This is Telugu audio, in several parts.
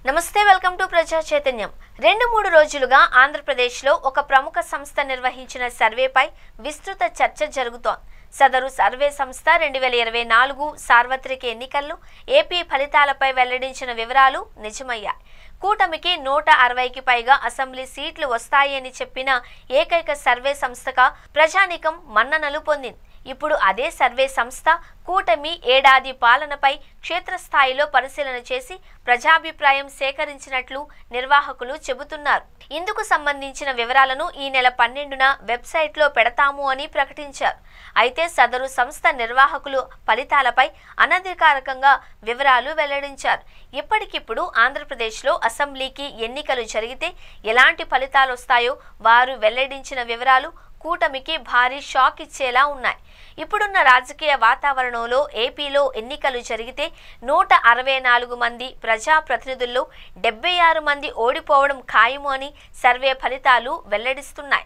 నమస్తే వెల్కమ్ టు ప్రజా చైతన్యం. 2-3 రోజులుగా ఆంధ్రప్రదేశ్లో ఒక ప్రముఖ సంస్థ నిర్వహించిన సర్వేపై విస్తృత చర్చ జరుగుతోంది. సదరు సర్వే సంస్థ 2024 సార్వత్రిక ఎన్నికల్లో ఏపీ ఫలితాలపై వెల్లడించిన వివరాలు నిజమయ్యాయి. కూటమికి 160కి పైగా అసెంబ్లీ సీట్లు వస్తాయని చెప్పిన ఏకైక సర్వే సంస్థగా ప్రజానీకం మన్ననలు పొందింది. ఇప్పుడు అదే సర్వే సంస్థ కూటమి ఏడాది పాలనపై క్షేత్రస్థాయిలో పరిశీలన చేసి ప్రజాభిప్రాయం సేకరించినట్లు నిర్వాహకులు చెబుతున్నారు. ఇందుకు సంబంధించిన వివరాలను ఈ నెల 12న వెబ్సైట్లో పెడతాము అని ప్రకటించారు. అయితే సదరు సంస్థ నిర్వాహకులు ఫలితాలపై అనధికారికంగా వివరాలు వెల్లడించారు. ఇప్పటికిప్పుడు ఆంధ్రప్రదేశ్లో అసెంబ్లీకి ఎన్నికలు జరిగితే ఎలాంటి ఫలితాలు వస్తాయో వారు వెల్లడించిన వివరాలు కూటమికి భారీ షాక్ ఇచ్చేలా ఉన్నాయి. ఇప్పుడున్న రాజకీయ వాతావరణంలో ఏపీలో ఎన్నికలు జరిగితే 164 మంది ప్రజాప్రతినిధుల్లో 76 మంది ఓడిపోవడం ఖాయము అని సర్వే ఫలితాలు వెల్లడిస్తున్నాయి.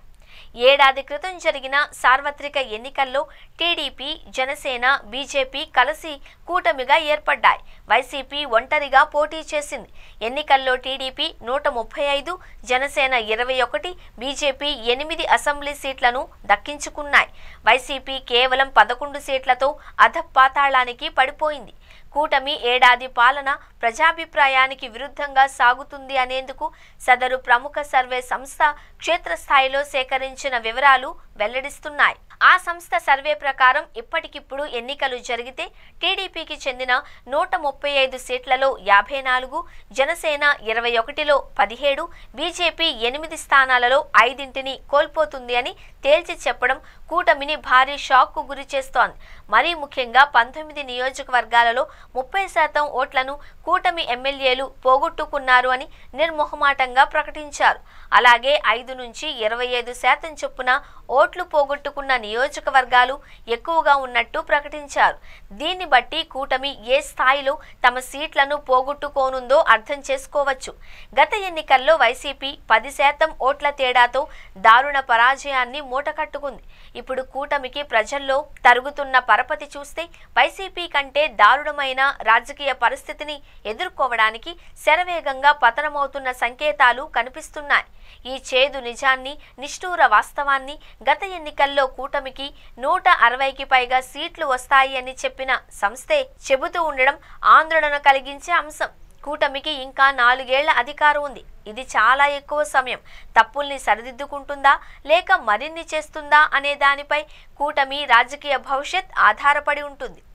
ఏడాది క్రితం జరిగిన సార్వత్రిక ఎన్నికల్లో టీడీపీ, జనసేన, బీజేపీ కలిసి కూటమిగా ఏర్పడ్డాయి. వైసీపీ ఒంటరిగా పోటీ చేసింది. ఎన్నికల్లో టీడీపీ 135, జనసేన 21, బీజేపీ 8 అసెంబ్లీ సీట్లను దక్కించుకున్నాయి. వైసీపీ కేవలం 11 సీట్లతో అధపాతాళానికి పడిపోయింది. కూటమి ఏడాది పాలన ప్రజాభిప్రాయానికి విరుద్ధంగా సాగుతుంది అనేందుకు సదరు ప్రముఖ సర్వే సంస్థ క్షేత్రస్థాయిలో సేకరించిన వివరాలు వెల్లడిస్తున్నాయి. ఆ సంస్థ సర్వే ప్రకారం ఇప్పటికిప్పుడు ఎన్నికలు జరిగితే టీడీపీకి చెందిన 135 సీట్లలో 54, జనసేన 21లో 17, బీజేపీ 8 స్థానాలలో 5 కోల్పోతుంది అని తేల్చి చెప్పడం కూటమిని భారీ షాక్కు గురి చేస్తోంది. మరీ ముఖ్యంగా 19 నియోజకవర్గాలలో 30% ఓట్లను కూటమి ఎమ్మెల్యేలు పోగొట్టుకున్నారు అని నిర్మోహమాటంగా ప్రకటించారు. అలాగే 5 నుంచి 25% చొప్పున ఓట్లు పోగొట్టుకున్న నియోజకవర్గాలు ఎక్కువగా ఉన్నట్టు ప్రకటించారు. దీన్ని బట్టి కూటమి ఏ స్థాయిలో తమ సీట్లను పోగొట్టుకోనుందో అర్థం చేసుకోవచ్చు. గత ఎన్నికల్లో వైసీపీ 10% ఓట్ల తేడాతో దారుణ పరాజయాన్ని మూటకట్టుకుంది. ఇప్పుడు కూటమికి ప్రజల్లో తరుగుతున్న పరపతి చూస్తే వైసీపీ కంటే దారుణమైన రాజకీయ పరిస్థితిని ఎదుర్కోవడానికి శరవేగంగా పతనమవుతున్న సంకేతాలు కనిపిస్తున్నాయి. ఈ చేదు నిజాన్ని, నిష్ఠూర వాస్తవాన్ని గత ఎన్నికల్లో కూటమికి 160కి పైగా సీట్లు వస్తాయి అని చెప్పిన సంస్థే చెబుతూ ఉండడం ఆందోళన కలిగించే అంశం. కూటమికి ఇంకా 4 ఏళ్ల అధికారం ఉంది. ఇది చాలా ఎక్కువ సమయం. తప్పుల్ని సరిదిద్దుకుంటుందా లేక మరిన్ని చేస్తుందా అనే దానిపై కూటమి రాజకీయ భవిష్యత్ ఆధారపడి ఉంటుంది.